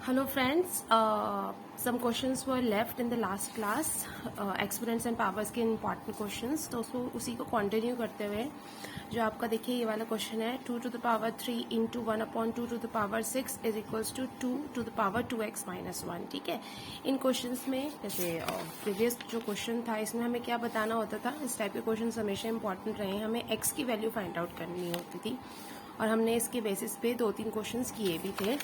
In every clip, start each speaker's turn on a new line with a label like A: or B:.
A: Hello friends, some questions were left in the last class, exponents and powers के important questions, तो उसको उसी को continue करते हुए जो आपका देखिए ये वाला क्वेश्चन है 2 to the power 3 into 1 upon 2 to the power 6 is equals to 2 to the power 2x minus 1। ठीक है, इन क्वेश्चंस में जैसे प्रीवियस जो क्वेश्चन था इसमें हमें क्या बताना होता था, इस टाइप के क्वेश्चन हमेशा इंपॉर्टेंट रहे हैं, हमें x की वैल्यू फाइंड आउट करनी होती थी और हमने इसके बेसिस पे 2-3 क्वेश्चंस किए भी थे।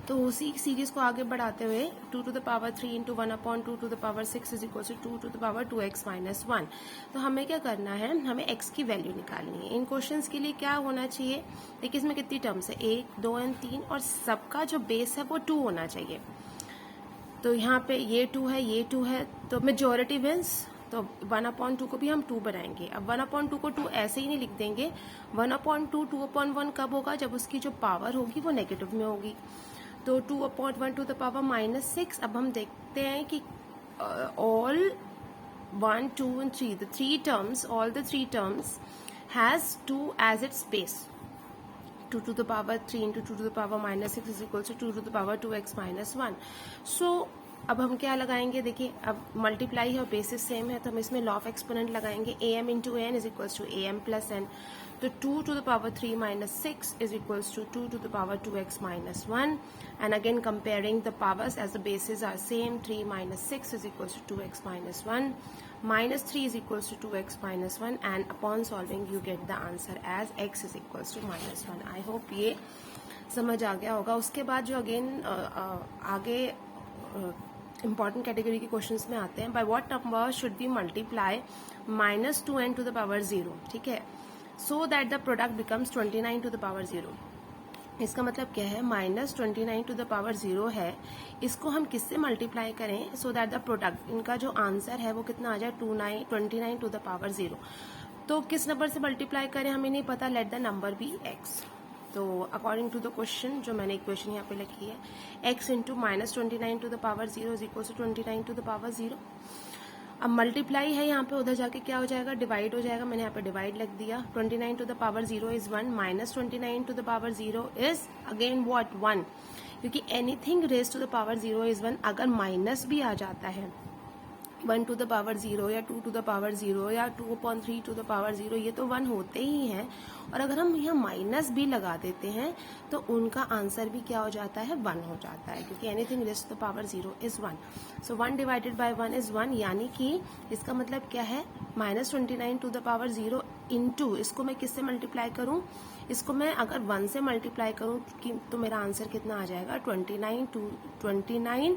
A: तो उसी सीरीज को आगे बढ़ाते हुए 2 to the power 3 into 1 upon 2 to the power 6 is equals to 2 to the power 2x minus 1। तो हमें क्या करना है, हमें x की वैल्यू निकालनी है। इन क्वेश्चंस के लिए क्या होना चाहिए, देखिए इसमें कितनी टर्म्स है, 1, 2 और 3 और सबका जो बेस है वो 2 होना चाहिए। तो यहाँ पे ये 2 है, ये 2 है, तो मेजॉरिटी विंस, तो 1/2 को भी हम 2 बनाएंगे। अब 1/2 को 2 ऐसे ही नहीं लिख देंगे, 1/2 2/1 कब होगा, जब उसकी जो पावर होगी वो नेगेटिव में होगी। तो 2/1 टू द पावर -6। अब हम देखते हैं कि all 1, 2 and 3 the three terms, all the three terms has 2 as its base। 2 to the power 3 into 2 to the power -6 is equals to 2 to the power 2x minus 1। So अब हम क्या लगाएंगे, देखिए अब मल्टीप्लाई है और बेसिस सेम है तो हम इसमें लॉ ऑफ एक्सपोनेंट लगाएंगे, am into n is equals to am plus n। तो 2 to the power 3 minus 6 is equals to 2 to the power 2x minus 1। And again comparing the powers as the bases are same, 3 minus 6 is equals to 2x minus 1, minus 3 is equals to 2x minus 1, and upon solving you get the answer as x is equals to -1। I hope ये समझ आ गया होगा। उसके बाद जो again आगे important category के questions में आते हैं, by what number should be multiply -2n to the power 0, ठीक है, so that the product becomes 29 to the power 0। इसका मतलब क्या है, -29 टू द पावर 0 है, इसको हम किससे मल्टीप्लाई करें सो दैट द प्रोडक्ट, इनका जो आंसर है वो कितना आ जाए 29 टू द पावर 0। तो किस नंबर से मल्टीप्लाई करें हमें नहीं पता, let the number be x। तो अकॉर्डिंग टू द क्वेश्चन, जो मैंने इक्वेशन यहाँ पे लिखी है, x into -29 to the power 0 is equal to 29 to the power 0। अब मल्टीप्लाई है यहाँ पे, उधर जाके क्या हो जाएगा, डिवाइड हो जाएगा, मैंने यहाँ पे डिवाइड लिख दिया। 29 to the power 0 is 1, -29 to the power 0 is again what 1, क्योंकि anything raise to the power 0 is 1। अगर माइनस भी आ जाता है 1 टू द पावर 0 या 2 टू द पावर 0 या 2/3 टू द पावर 0, ये तो 1 होते ही हैं। और अगर हम यहाँ माइनस भी लगा देते हैं तो उनका आंसर भी क्या हो जाता है, 1 हो जाता है, क्योंकि anything raise to the power 0 is 1। So 1 divided by 1 is 1, यानी कि इसका मतलब क्या है, -29 टू द पावर 0 इंटू, इसको मैं किससे मल्टीप्लाई करूँ, इसको मैं अगर 1 से मल्टीप्लाई करूँ तो मेरा आंसर कितना आ जाएगा, 29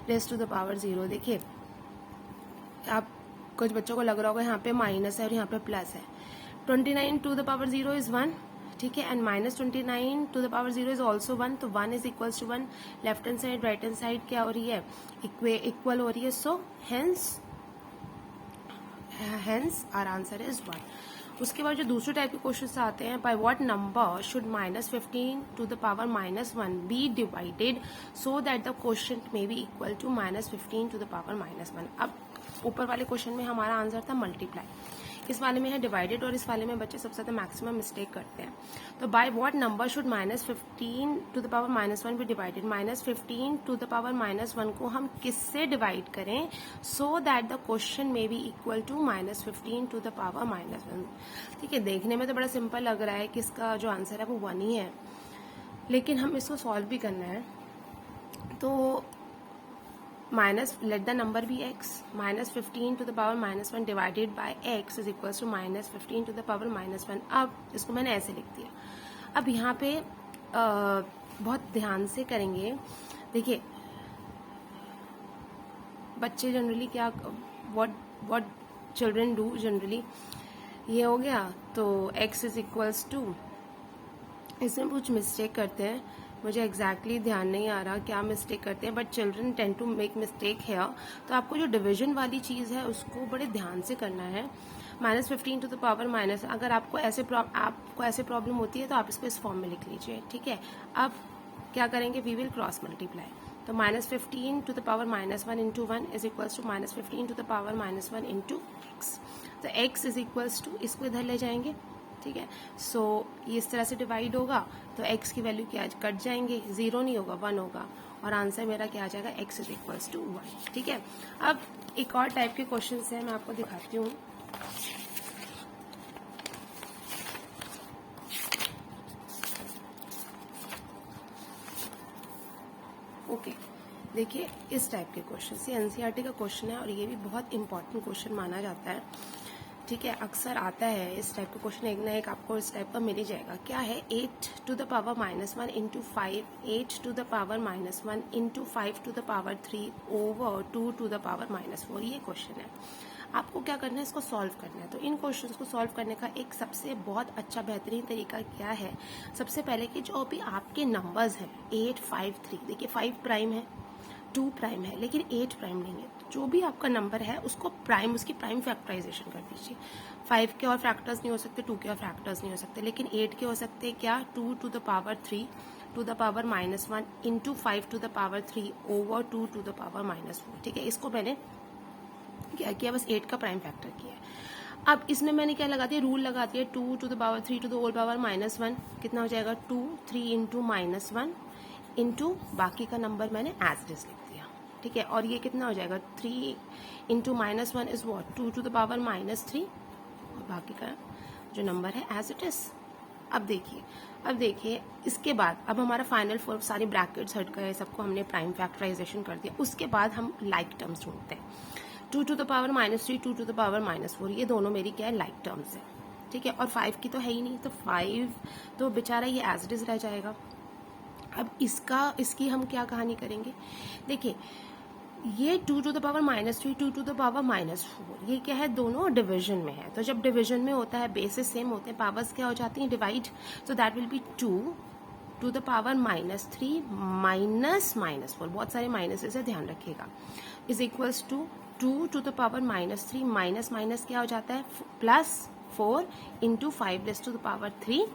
A: रेज टू द पावर 0। देखिए आप कुछ बच्चों को लग रहा होगा यहाँ पे माइनस है और यहाँ पे प्लस है। 29 टू द पावर 0 इज 1, ठीक है, and -29 to the power 0 is also 1, तो 1 is equals to 1। Left hand side right hand side क्या हो रही है, इक्वल हो रही है, so hence our answer is 1। उसके बाद जो दूसरे टाइप के क्वेश्चन आते हैं, by what number should -15 to the power -1 be divided so that the question may be equal to -15 to the power -1। अब ऊपर वाले क्वेश्चन में हमारा आंसर था मल्टीप्लाई, इस वाले में है डिवाइडेड, और इस वाले में बच्चे सबसे ज्यादा मैक्सिमम मिस्टेक करते हैं। तो by what number should -15 to the power -1 be divided, -15 to the power -1 को हम किससे डिवाइड करें so that the question may be equal to -15 to the power -1। ठीक है, देखने में तो बड़ा सिंपल लग रहा है कि इसका जो आंसर है वो 1 ही है, लेकिन हम इसको सॉल्व भी करना है। तो let the number be x, -15 to the power -1 divided by x is equal to -15 to the power -1। अब इसको मैंने ऐसे लिख दिया। अब यहाँ पे बहुत ध्यान से करेंगे, देखिए बच्चे जनरली क्या, व्हाट चिल्ड्रन डू जनरली, ये हो गया तो x इज इक्वल्स टू, इसमें कुछ मिस्टेक करते हैं, मुझे एग्जैक्टली ध्यान नहीं आ रहा क्या मिस्टेक करते हैं, but children tend to make mistake है। तो आपको जो डिवीजन वाली चीज़ है उसको बड़े ध्यान से करना है। -15 टू द पावर माइनस, अगर आपको ऐसे प्रॉब्लम होती है तो आप इसको इस फॉर्म में लिख लीजिए, ठीक है। अब क्या करेंगे, वी विल क्रॉस मल्टीप्लाई, तो -15 to the power -1 into 1 is equals to -15 to the power -1 into x। तो x इज इक्वल्स टू, इसको इधर ले जाएंगे ठीक है। सो ये इस तरह से डिवाइड होगा तो x की वैल्यू क्या कट जाएंगे, 0 नहीं होगा 1 होगा, और आंसर मेरा क्या आ जाएगा x इज इक्वल्स टू 1। ठीक है। अब एक और टाइप के क्वेश्चन है, मैं आपको दिखाती हूँ। ओके देखिए इस टाइप के क्वेश्चन, ये एनसीईआरटी का क्वेश्चन है और ये भी बहुत इंपॉर्टेंट क्वेश्चन माना जाता है। ठीक है, अक्सर आता है इस टाइप का क्वेश्चन, एक ना एक आपको इस टाइप का मिल ही जाएगा। क्या है, 8 to the power -1 into 5, 8 to the power -1 into 5 to the power 3 over 2 to the power -4, ये क्वेश्चन है। आपको क्या करना है, इसको सॉल्व करना है। तो इन क्वेश्चंस को सॉल्व करने का एक सबसे बहुत अच्छा बेहतरीन तरीका क्या है, सबसे पहले कि जो भी आपके नंबर्स हैं 8, 5, 3, देखिए 5 प्राइम है, 2 प्राइम है, लेकिन 8 प्राइम नहीं है। जो भी आपका नंबर है उसको प्राइम, उसकी प्राइम फैक्टराइजेशन कर दीजिए। 5 के और फैक्टर्स नहीं हो सकते, 2 के और फैक्टर्स नहीं हो सकते, लेकिन 8 के हो सकते हैं। क्या, 2 to the power 3 to the power -1 into 5 to the power 3 over 2 to the power -4। ठीक है, इसको मैंने क्या किया, बस 8 का प्राइम फैक्टर किया है। अब इसमें मैंने क्या लगा दिया, रूल लगा दिया, 2 to the power 3 to the whole पावर -1 कितना हो जाएगा, 2, 3 इंटू -1 इंटू बाकी का नंबर मैंने एज इट इज लिख दिया। ठीक है, और ये कितना हो जाएगा, 3 into -1 is what, 2 to the power -3, और बाकी का जो नंबर है एज इट इज। अब देखिए इसके बाद अब हमारा फाइनल फॉर्म, सारी ब्रैकेट्स हट गए, सबको हमने प्राइम फैक्टराइजेशन कर दिया। उसके बाद हम लाइक टर्म्स ढूंढते हैं। 2 to the power -3, 2 to the power -4, ये दोनों मेरी क्या है, लाइक टर्म्स है। ठीक है, और 5 की तो है ही नहीं, तो 5 तो बेचारा ये एज इट इज रह जाएगा। अब इसकी हम क्या कहानी करेंगे, देखिए ये 2 to the power -3, 2 to the power -4, ये क्या है, दोनों डिवीजन में है। तो जब डिवीजन में होता है, बेसिस सेम होते हैं, पावर्स क्या हो जाती हैं, divide, so that will be 2 to the power -3 -4, बहुत सारे माइनसेस है, ध्यान रखिएगा, is equals to 2 to the power -3 minus क्या हो जाता है, +4 into 5 raise to the power 3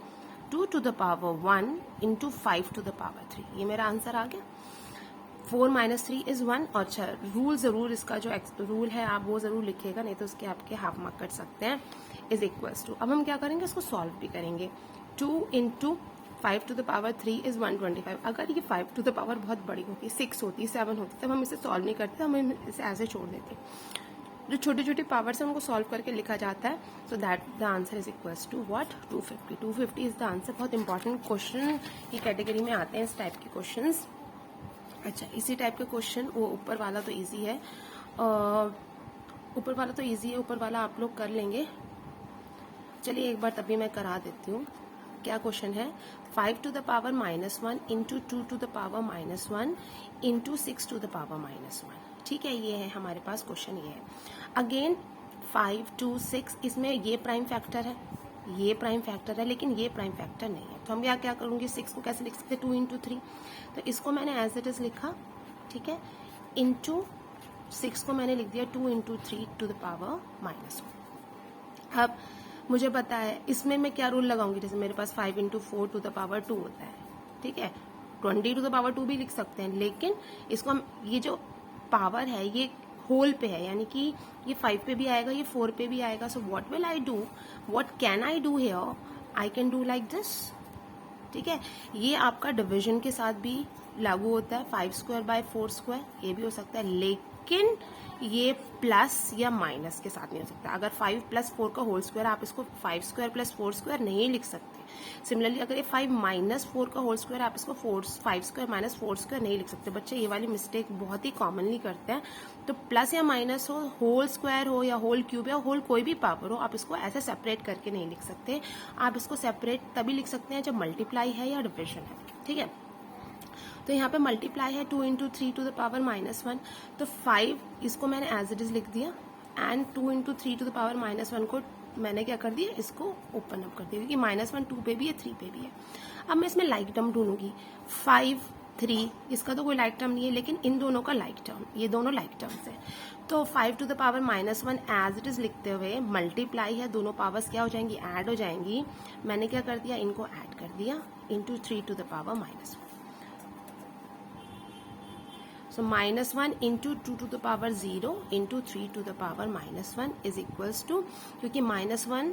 A: 2 to the power 1 into 5 to the power 3। ये मेरा आंसर आ गया। 4 - 3 इज 1। और अच्छा, रूल जरूर, इसका जो रूल है आप वो जरूर लिखिएगा, नहीं तो उसके आपके हाफ मार्क कट सकते हैं। इज इक्वल्स टू, अब हम क्या करेंगे, इसको सॉल्व भी करेंगे। 2 into 5 to the power 3 is 125। अगर ये 5 टू द पावर बहुत बड़ी होती, 6 होती, 7 होती, तब हम इसे सॉल्व नहीं करते, हम इसे ऐसे छोड़ देते। जो छोटे छोटे पावर्स हैं उनको सॉल्व करके लिखा जाता है। So that the answer is equals to what, 250। 250 is the answer. बहुत इंपॉर्टेंट क्वेश्चन की कैटेगरी में आते हैं इस टाइप के क्वेश्चंस। अच्छा, इसी टाइप के क्वेश्चन, वो ऊपर वाला तो इजी है, ऊपर वाला आप लोग कर लेंगे। चलिए एक बार तभी मैं करा देती हूँ। क्या क्वेश्चन है, 5 to the power -1 into 2 to the power -1 into 6 to the power -1। ठीक है, ये है हमारे पास क्वेश्चन, ये है। अगेन 5 2 6, इसमें ये प्राइम फैक्टर है, ये प्राइम फैक्टर है, लेकिन ये प्राइम फैक्टर नहीं है। तो हम क्या करूंगी, 6 को कैसे लिख सकते हैं, 2 इंटू 3, तो इसको मैंने एज इट इज लिखा। ठीक है, इंटू 6 को मैंने लिख दिया 2 इंटू 3 टू द पावर -1। अब मुझे पता है इसमें मैं क्या रूल लगाऊंगी, जैसे मेरे पास 5 इंटू 4 टू द पावर 2 होता है। ठीक है, 20 टू द पावर 2 भी लिख सकते हैं, लेकिन इसको हम, ये जो पावर है ये होल पे है, यानी कि ये 5 पे भी आएगा, ये 4 पे भी आएगा। So what will I do, what can I do here, I can do like this. ठीक है, ये आपका डिवीजन के साथ भी लागू होता है, 5²/4², ये भी हो सकता है, लेकिन ये प्लस या माइनस के साथ नहीं हो सकता। अगर 5 + 4 का होल स्क्वायर, आप इसको 5² + 4² नहीं लिख सकते। सिमिलरली अगर ये 5 - 4 का होल स्क्वायर, आप इसको 5² - 4² नहीं लिख सकते। बच्चे ये वाली मिस्टेक बहुत ही कॉमनली करते हैं। तो प्लस या माइनस हो, होल स्क्वायर हो या होल क्यूब या होल कोई भी पावर हो, आप इसको ऐसे सेपरेट करके नहीं लिख सकते। आप इसको सेपरेट तभी लिख सकते हैं जब मल्टीप्लाई है या डिविजन है। ठीक है, तो यहाँ पे मल्टीप्लाई है 2 इंटू 3 टू द पावर -1, तो 5 इसको मैंने एज इट इज लिख दिया, and 2 into 3 to the power -1 को मैंने क्या कर दिया, इसको ओपन अप कर दिया, क्योंकि -1 2 पे भी है, 3 पे भी है। अब मैं इसमें लाइक टर्म ढूंढूंगी, 5 3, इसका तो कोई लाइक टर्म नहीं है, लेकिन इन दोनों का लाइक टर्म, ये दोनों लाइक टर्म्स है। तो 5 to the power -1 as it is लिखते हुए मल्टीप्लाई है, दोनों पावर्स क्या हो जाएंगी, ऐड हो जाएंगी। मैंने क्या कर दिया, इनको ऐड कर दिया, into 3 to the power -1। So -1 into 2 to the power 0 into 3 to the power -1 is equals to, क्योंकि -1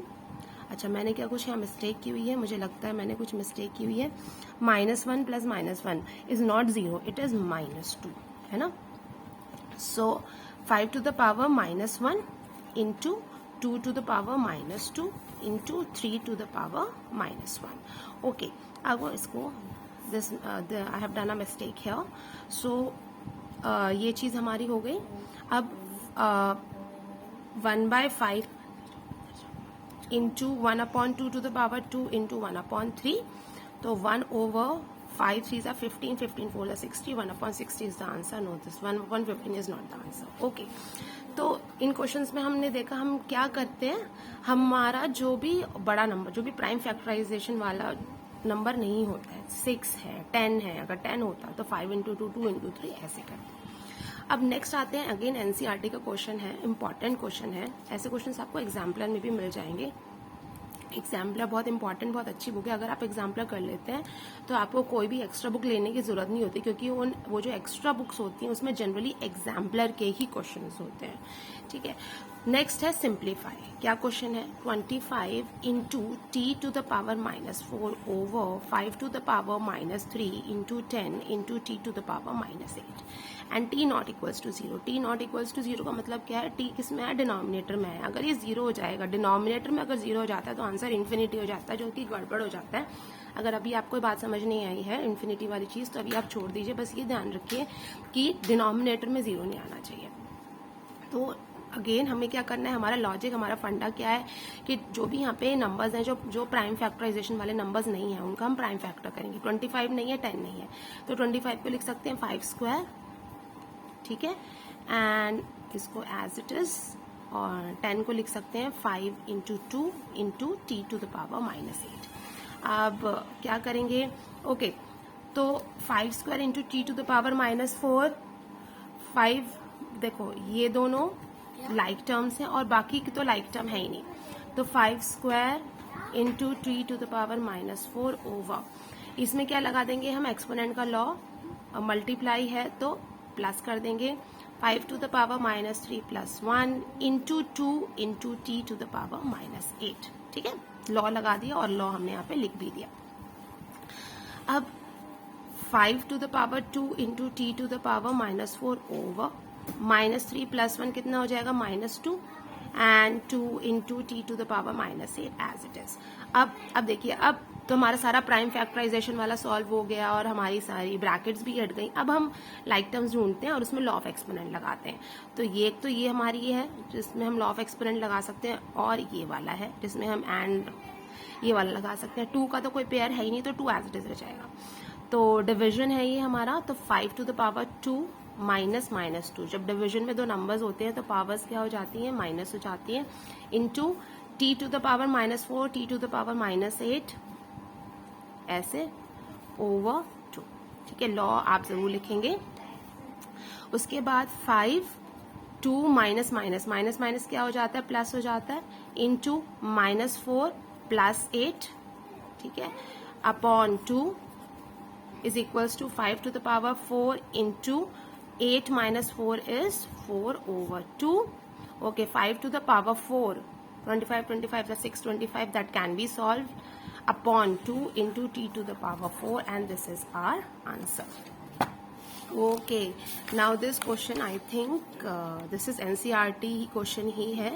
A: अच्छा मैंने क्या कुछ यहाँ मिस्टेक की हुई है, मुझे लगता है मैंने कुछ मिस्टेक की हुई है। -1 plus -1 is not 0, it is -2, है ना। So 5 to the power -1 into 2 to the power -2 into 3 to the power -1। Okay, अब इसको this I have done a mistake here. So ये चीज़ हमारी हो गई। अब 1/5 into 1/2 to the power 2 into 1/3, तो 1/5 3 are 15, 15 4 are 60, 1/60 is the answer. No, this 1/15 is not the answer. Okay. तो इन क्वेश्चंस में हमने देखा हम क्या करते हैं, हमारा जो भी बड़ा नंबर, जो भी प्राइम फैक्टराइजेशन वाला नंबर नहीं होता है, 6 है, 10 है, अगर 10 होता है तो 5 इंटू 2 2 इंटू 3 ऐसे करते हैं। अब नेक्स्ट आते हैं, अगेन एनसीईआरटी का क्वेश्चन है, इंपॉर्टेंट क्वेश्चन है। ऐसे क्वेश्चंस आपको एग्जाम्पलर में भी मिल जाएंगे। एग्जाम्पलर बहुत इंपॉर्टेंट, बहुत अच्छी बुक है। अगर आप एग्जाम्पलर कर लेते हैं तो आपको कोई भी एक्स्ट्रा बुक लेने की जरूरत नहीं होती, क्योंकि वो जो एक्स्ट्रा बुक्स होती हैं उसमें जनरली एग्जाम्पलर के ही क्वेश्चंस होते हैं। ठीक है, नेक्स्ट है सिंप्लीफाई। क्या क्वेश्चन है, 25 into t to the power -4 over 5 to the power -3 into 10 into t to the power -8 and t not equals to 0। T not equals to 0 का मतलब क्या है, टी किस में है, डिनोमिनेटर में है। अगर ये 0 हो जाएगा, डिनोमिनेटर में अगर 0 हो जाता है तो आंसर इन्फिनिटी हो जाता है, जो कि गड़बड़ हो जाता है। अगर अभी आपको बात समझ नहीं आई है इन्फिनिटी वाली चीज, तो अभी आप छोड़ दीजिए। बस ये ध्यान रखिए कि डिनोमिनेटर में 0 नहीं आना चाहिए। तो अगेन हमें क्या करना है, हमारा लॉजिक, हमारा फंडा क्या है कि जो भी यहाँ पे नंबर्स हैं, जो प्राइम फैक्टराइजेशन वाले नंबर्स नहीं है, उनका हम प्राइम फैक्टर करेंगे। 25 नहीं है, 10 नहीं है, तो 25 को लिख सकते हैं 5 स्क्वायर, ठीक है, एंड इसको एज इट इज, और 10 को लिख सकते हैं 5 into 2 into t to the power -8। अब क्या करेंगे, ओके, तो 5 square into t to the power -4, 5, देखो ये दोनों लाइक टर्म्स हैं और बाकी की तो लाइक टर्म है ही नहीं, तो 5 square into t to the power -4 over, इसमें क्या लगा देंगे हम, एक्सपोनेंट का लॉ, मल्टीप्लाई है तो प्लस कर देंगे, 5 to the power -3 plus 1 into 2 into t to the power -8। ठीक है, लॉ लगा दिया और लॉ हमने यहाँ पे लिख भी दिया। अब 5 to the power 2 into t to the power -4 over -3 plus 1 कितना हो जाएगा, -2 and 2 into t to the power -8 as it is. अब देखिए, अब तो हमारा सारा प्राइम फैक्टराइजेशन वाला सॉल्व हो गया और हमारी सारी ब्रैकेट्स भी हट गई। अब हम लाइक टर्म्स ढूंढते हैं और उसमें लॉ ऑफ एक्सपोनेंट लगाते हैं। तो ये हमारी ये है जिसमें हम लॉ ऑफ एक्सपोनेंट लगा सकते हैं, और ये वाला है जिसमें हम एंड ये वाला लगा सकते हैं। 2 का तो कोई पेयर है ही नहीं, तो 2 एज इट इज रह जाएगा। तो डिविजन है ये हमारा, तो 5 टू द पावर 2 -2, जब डिवीजन में दो नंबर्स होते हैं तो पावर्स क्या हो जाती हैं, माइनस हो जाती हैं, into t to the power -4 t to the power -8 ऐसे ओवर 2। ठीक है, लॉ आप जरूर लिखेंगे। उसके बाद 5 2 माइनस क्या हो जाता है, प्लस हो जाता है, इंटू -4 प्लस 8, ठीक है, upon 2 is equals to 5 to the power 4 into 8 minus 4 is 4 over 2. Okay, 5 to the power 4, 25 the 625, that can be solved upon 2 into t to the power 4, and this is our answer. Okay, now this question I think this is NCERT question ही है.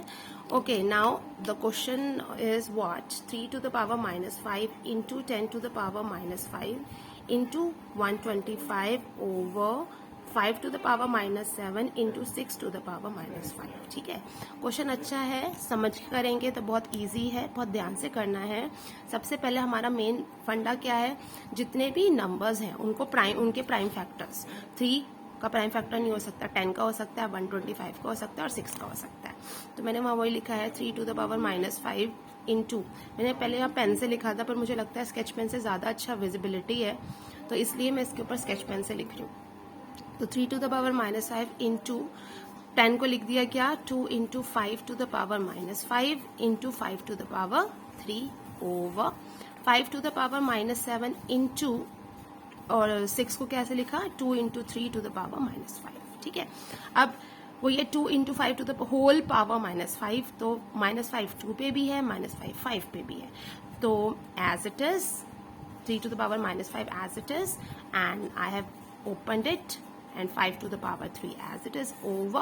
A: Okay, now the question is what, 3 to the power -5 into 10 to the power -5 into 125 over 5 to the power -7 into 6 to the power -5। ठीक है, question अच्छा है, समझ के करेंगे तो बहुत इजी है, बहुत ध्यान से करना है। सबसे पहले हमारा मेन फंडा क्या है, जितने भी नंबर्स हैं उनके प्राइम फैक्टर्स, 3 का प्राइम फैक्टर नहीं हो सकता, 10 का हो सकता है, 125 का हो सकता है और 6 का हो सकता है। तो मैंने वहाँ वही लिखा है 3 टू द पावर -5 इंटू, मैंने पहले यहाँ पेन से लिखा था पर मुझे लगता है स्केच पेन से ज़्यादा अच्छा विजिबिलिटी है, तो इसलिए मैं इसके ऊपर स्केच पेन से लिख रही हूँ। तो 3 टू द पावर -5 इंटू 10 को लिख दिया क्या, 2 into 5 to the power -5 into 5 to the power 3 over 5 to the power -7 into, और 6 को कैसे लिखा, 2 इंटू 3 टू द पावर -5। ठीक है, अब वो ये 2 into 5 to the whole power -5, तो -5 2 पे भी है, -5 5 पे भी है, तो as it is 3 to the power -5 as it is, and I have opened it, and 5 to the power 3 as it is, over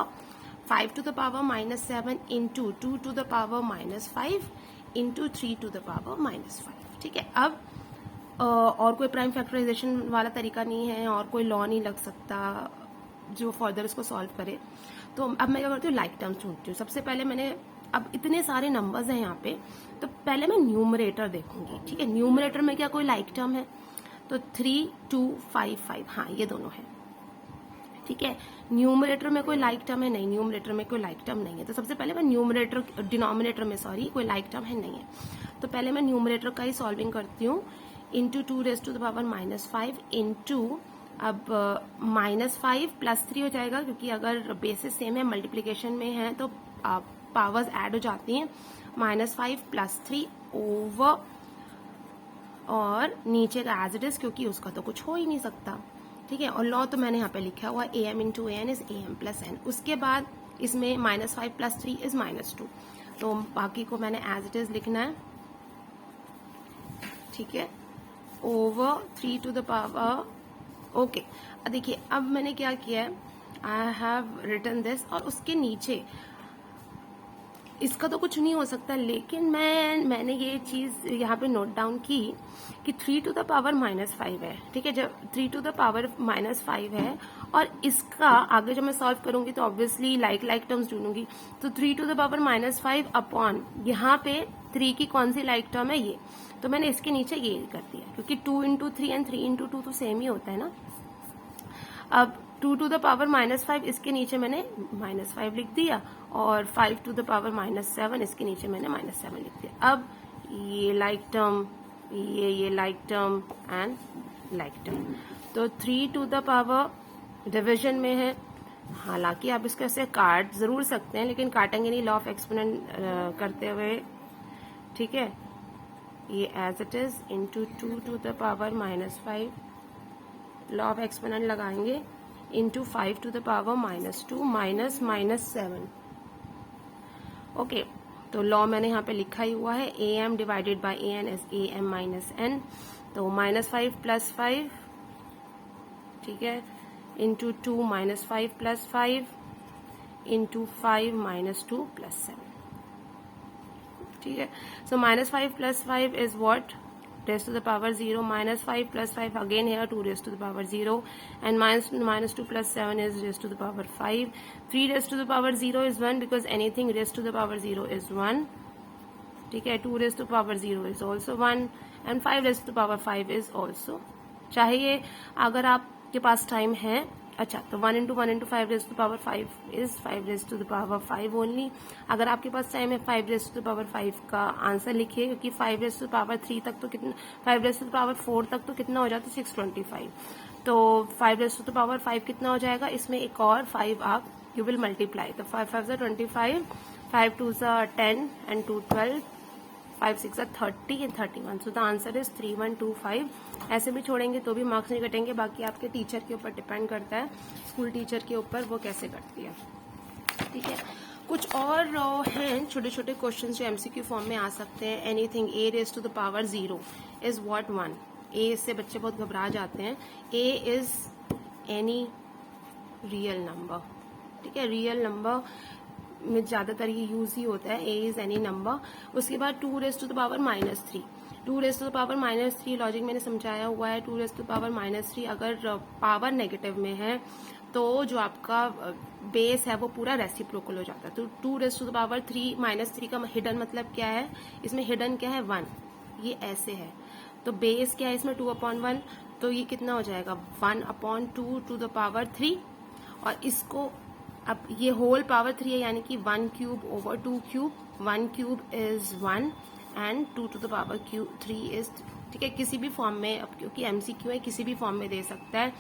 A: 5 to the power -7 into 2 to the power -5 into 3 to the power -5। ठीक है, अब और कोई prime factorisation वाला तरीका नहीं है और कोई लॉ नहीं लग सकता जो फर्दर इसको सॉल्व करे। तो अब मैं क्या करती हूँ, लाइक टर्म्स ढूंढती हूँ। सबसे पहले मैंने, अब इतने सारे नंबर्स हैं यहाँ पे, तो पहले मैं न्यूमरेटर देखूंगी। ठीक है, न्यूमरेटर में क्या कोई लाइक टर्म है, तो 3 2 5 5, हाँ ये दोनों है। ठीक है, न्यूमरेटर में कोई लाइक टर्म है, नहीं, न्यूमरेटर में कोई लाइक टर्म नहीं है। तो सबसे पहले मैं न्यूमरेटर, डिनोमिनेटर में सॉरी कोई लाइक टर्म है नहीं है, तो पहले मैं न्यूमरेटर का ही सॉल्विंग करती हूँ। Into 2 raise to the power -5 into, अब -5 +3 हो जाएगा, क्योंकि अगर बेसिस सेम है, मल्टीप्लीकेशन में है, तो पावर्स ऐड हो जाती हैं। -5 +3 ओवर, और नीचे का एज इट इज, क्योंकि उसका तो कुछ हो ही नहीं सकता। ठीक है, और लॉ तो मैंने यहाँ पे लिखा हुआ am into an is am plus n। उसके बाद इसमें -5 +3 इज -2, तो बाकी को मैंने एज इट इज लिखना है। ठीक है, over 3 to the power, okay. देखिए अब मैंने क्या किया है, आई हैव रिटन दिस, और उसके नीचे इसका तो कुछ नहीं हो सकता, लेकिन मैंने ये चीज यहाँ पे नोट डाउन की कि 3 टू द पावर -5 है। ठीक है, जब 3 टू द पावर -5 है, और इसका आगे जब मैं सॉल्व करूंगी तो ऑब्वियसली लाइक टर्म्स ढूंढूंगी, तो 3 टू द पावर -5 अपॉन यहाँ पे 3 की कौन सी लाइक टर्म है, ये, तो मैंने इसके नीचे ये कर दिया, क्योंकि 2 इंटू 3 एंड 3 इंटू 2 तो सेम ही होता है ना। अब 2 टू द पावर -5 इसके नीचे मैंने -5 लिख दिया, और 5 टू द पावर -7 इसके नीचे मैंने -7 लिख दिया। अब ये लाइक टर्म, ये like term and like term, तो 3 टू द पावर डिविजन में है। हालांकि आप इसको ऐसे काट जरूर सकते हैं, लेकिन काटेंगे नहीं लॉ ऑफ एक्सपोनेंट करते हुए। ठीक है, ये as it is into 2 to the power -5, law of exponent लगाएंगे, into 5 to the power -2 minus -7। Okay, तो लॉ मैंने यहाँ पे लिखा ही हुआ है, am divided by an is am minus n, तो -5 + 5, ठीक है, इंटू 2 -5 + 5 इंटू 5 -2 + 7। ठीक है, so -5 + 5 is what, raised to the power 0, -5 + 5 again here 2 raised to the power 0, and -2 + 7 is raised to the power 5. 3 raised to the power 0 is 1, because anything raised to the power 0 is 1. ठीक है, 2 raised to the power 0 is also 1, and 5 raised to the power 5 is also, चाहे ये अगर आपके पास time है, अच्छा, तो 1 into 1 into 5 raise to power 5 is 5 raise to the power 5 only. अगर आपके पास टाइम है 5 रेज टू द पावर 5 का आंसर लिखिए, क्योंकि 5 रेज टू पावर 3 तक तो कितना, 5 रेज टू पावर 4 तक तो कितना हो जाता है 625, तो 5 रेज टू पावर 5 कितना हो जाएगा, इसमें एक और 5 आप यू विल मल्टीप्लाई, तो 5 5 = 25, 5 2 = 10 and 2 12, 5 6 = 30 and 31, so the answer is 3125। ऐसे भी छोड़ेंगे तो भी मार्क्स नहीं कटेंगे, बाकी आपके टीचर के ऊपर डिपेंड करता है, स्कूल टीचर के ऊपर वो कैसे करती है। ठीक है, कुछ और हैं छोटे छोटे क्वेश्चन जो एमसीक्यू फॉर्म में आ सकते हैं। Anything a raised to the power 0 is what 1, a से बच्चे बहुत घबरा जाते हैं। a is any real number, ठीक है, रियल नंबर में ज्यादातर ये यूज ही होता है, a इज एनी नंबर। उसके बाद 2 raised to the power -3, 2 raised to the power -3 logic मैंने समझाया हुआ है। 2 raised to the power -3 अगर पावर नेगेटिव में है तो जो आपका बेस है वो पूरा रेसिप्रोकल हो जाता है। तो 2 raised to the power 3 -3 का हिडन मतलब क्या है, इसमें हिडन क्या है 1, ये ऐसे है, तो बेस क्या है इसमें 2/1, तो ये कितना हो जाएगा 1/2 टू द पावर 3, और इसको अब ये होल पावर 3 है, यानी कि 1 cube over 2 cube, 1 cube is 1 and 2 to the power 3 is, ठीक है, किसी भी फॉर्म में, अब क्योंकि एमसीक्यू है किसी भी फॉर्म में दे सकता है,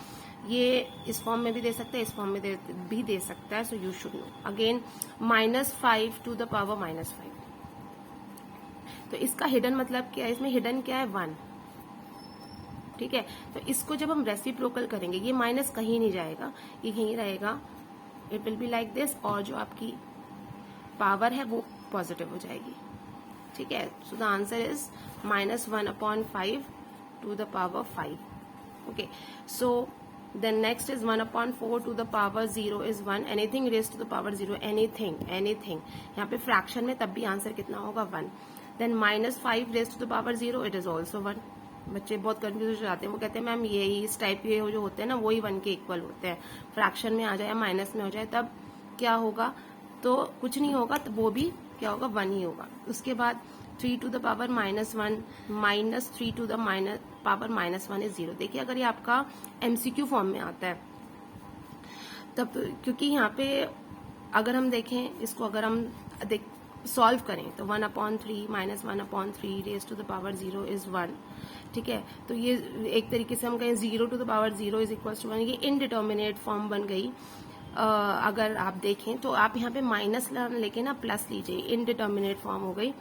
A: ये इस फॉर्म में भी दे सकता है, इस फॉर्म में भी दे सकता है, so you should know. Again -5 to the power -5, तो इसका हिडन मतलब क्या है, इसमें हिडन क्या है 1, ठीक है, तो इसको जब हम रेसिप्रोकल करेंगे ये माइनस कहीं नहीं जाएगा, ये यहीं रहेगा, it will be like this, और जो आपकी पावर है वो पॉजिटिव हो जाएगी, ठीक है। So the answer is -1/5 to the power 5. Okay, so then next is 1/4 to the power 0 is 1. Anything raised to the power 0, anything. यहाँ पे फ्रैक्शन में तब भी आंसर कितना होगा 1. Then -5 raised to the power 0, it is also 1. बच्चे बहुत confuse हो जाते हैं, वो कहते हैं मैम ये इस टाइप के जो होते हैं ना वही 1 के इक्वल होते हैं, फ्रैक्शन में आ जाए या माइनस में हो जाए तब क्या होगा, तो कुछ नहीं होगा, तो वो भी क्या होगा 1 ही होगा। उसके बाद 3 to the power -1 minus 3 to the power -1 is 0। देखिए अगर ये आपका MCQ फॉर्म में आता है तब, क्योंकि यहाँ पे अगर हम देखें इसको, अगर हम सॉल्व करें तो 1/3 -1/3 raise to the power 0 is 1, ठीक है। तो ये एक तरीके से हम कहें 0 to the power 0 is equal to 1, ये इनडिटर्मिनेट फॉर्म बन गई। अगर आप देखें तो आप यहाँ पे माइनस लेके ना प्लस लीजिए, इनडिटर्मिनेट फॉर्म हो गई,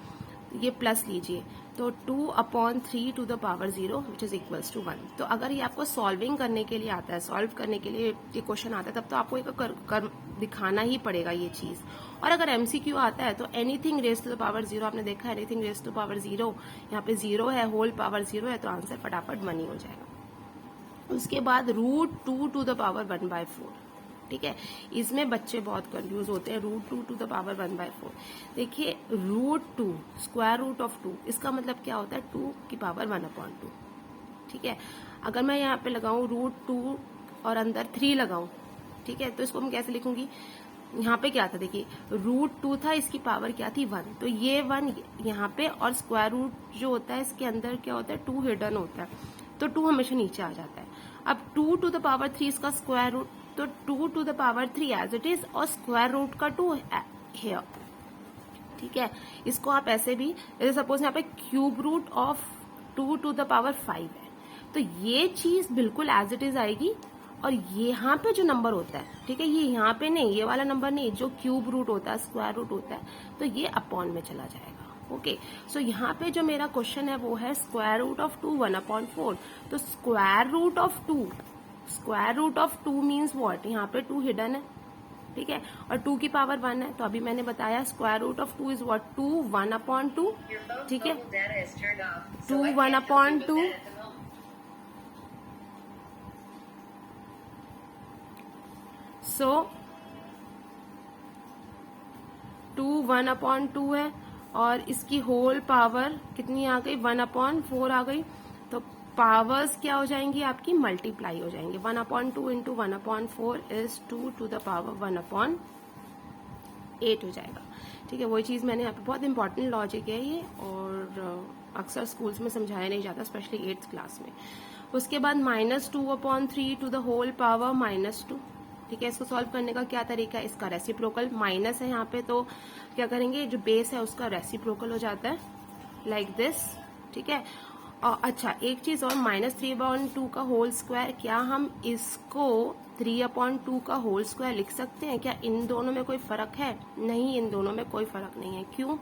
A: ये प्लस लीजिए, तो 2/3 to the power 0 which is equals to 1। तो अगर ये आपको सॉल्विंग करने के लिए आता है, सॉल्व करने के लिए ये क्वेश्चन आता है, तब तो आपको एक कर दिखाना ही पड़ेगा ये चीज। और अगर MCQ आता है तो anything raise to the power 0, आपने देखा है एनीथिंग रेज टू पावर 0, यहाँ पे 0 है, होल पावर 0 है, तो आंसर फटाफट 1 ही हो जाएगा। उसके बाद √2 to the power 1/4, ठीक है। इसमें बच्चे बहुत कंफ्यूज होते हैं, √2 to the power 1/4। देखिए √2 स्क्वायर रूट ऑफ 2, इसका मतलब क्या होता है 2 की पावर 1/2, ठीक है। अगर मैं यहाँ पे लगाऊं √2 और अंदर 3 लगाऊं, ठीक है, तो इसको मैं कैसे लिखूंगी, यहाँ पे क्या था, देखिए √2 था, इसकी पावर क्या थी 1, तो ये 1 यहाँ पे, और स्क्वायर रूट जो होता है इसके अंदर क्या होता है 2 हिडन होता है, तो 2 हमेशा नीचे आ जाता है। अब 2 to the power 3 इसका स्क्वायर रूट, तो 2 to the power 3 as it is, और स्क्वायर रूट का 2 हियर, ठीक है। इसको आप ऐसे भी, सपोज यहाँ पे cube root of 2 to the power 5 है, तो ये चीज बिल्कुल एज इट इज आएगी, और यहाँ पे जो नंबर होता है, ठीक है, ये यहाँ पे नहीं, ये वाला नंबर नहीं, जो क्यूब रूट होता है, स्क्वायर रूट होता है, तो ये अपॉन में चला जाएगा। ओके, सो यहाँ पे जो मेरा क्वेश्चन है वो है स्क्वायर रूट ऑफ 2 1/4, तो square root of 2 means what, यहाँ पे 2 हिडन है, ठीक है, और 2 की पावर 1 है, तो अभी मैंने बताया square root of 2 is what 2 1/2, ठीक है, 2 1/2, सो 2 1/2 है, और इसकी होल पावर कितनी आ गई 1/4 आ गई, तो पावर्स क्या हो जाएंगी आपकी, मल्टीप्लाई हो जाएंगे। 1/2 into 1/4 is 2 to the power 1/8 हो जाएगा, ठीक है। वही चीज मैंने यहाँ पे, बहुत इंपॉर्टेंट लॉजिक है ये, और अक्सर स्कूल्स में समझाया नहीं जाता, स्पेशली 8th क्लास में। उसके बाद -2/3 to the whole power -2, ठीक है। इसको सॉल्व करने का क्या तरीका है, इसका रेसिप्रोकल, माइनस है यहाँ पे, तो क्या करेंगे, जो बेस है उसका रेसिप्रोकल हो जाता है लाइक दिस, ठीक है। और अच्छा एक चीज और, -3/2 का होल स्क्वायर, क्या हम इसको 3/2 का होल स्क्वायर लिख सकते हैं क्या, इन दोनों में कोई फर्क है, नहीं, इन दोनों में कोई फर्क नहीं है। क्यों,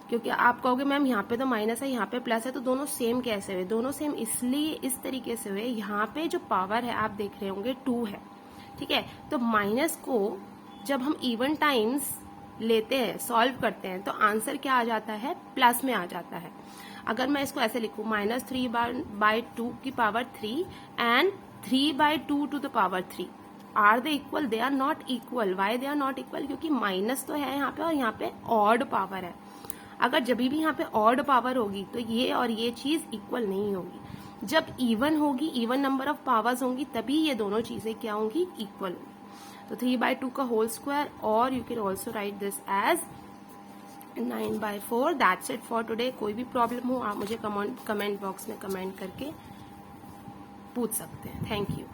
A: क्योंकि आप कहोगे मैम यहाँ पे तो माइनस है, यहाँ पे प्लस है, तो दोनों सेम कैसे हुए, दोनों सेम इसलिए इस तरीके से हुए, यहाँ पे जो पावर है आप देख रहे होंगे 2 है, ठीक है, तो माइनस को जब हम इवन टाइम्स लेते हैं, सॉल्व करते हैं, तो आंसर क्या आ जाता है, प्लस में आ जाता है। अगर मैं इसको ऐसे लिखूं, -3/2 की power 3 and 3/2 to the power 3, are they equal, they are not equal. Why they are not equal, क्योंकि माइनस तो है यहाँ पे, और यहाँ पे ऑड पावर है। अगर जब भी यहाँ पे ऑड पावर होगी तो ये और ये चीज इक्वल नहीं होगी, जब इवन होगी, इवन नंबर ऑफ पावर्स होंगी, तभी ये दोनों चीजें क्या होंगी, इक्वल होंगी। तो 3/2 का होल स्क्वायर, और you can also write this as 9/4। That's it for today. कोई भी प्रॉब्लम हो आप मुझे कमेंट बॉक्स में कमेंट करके पूछ सकते हैं। Thank you.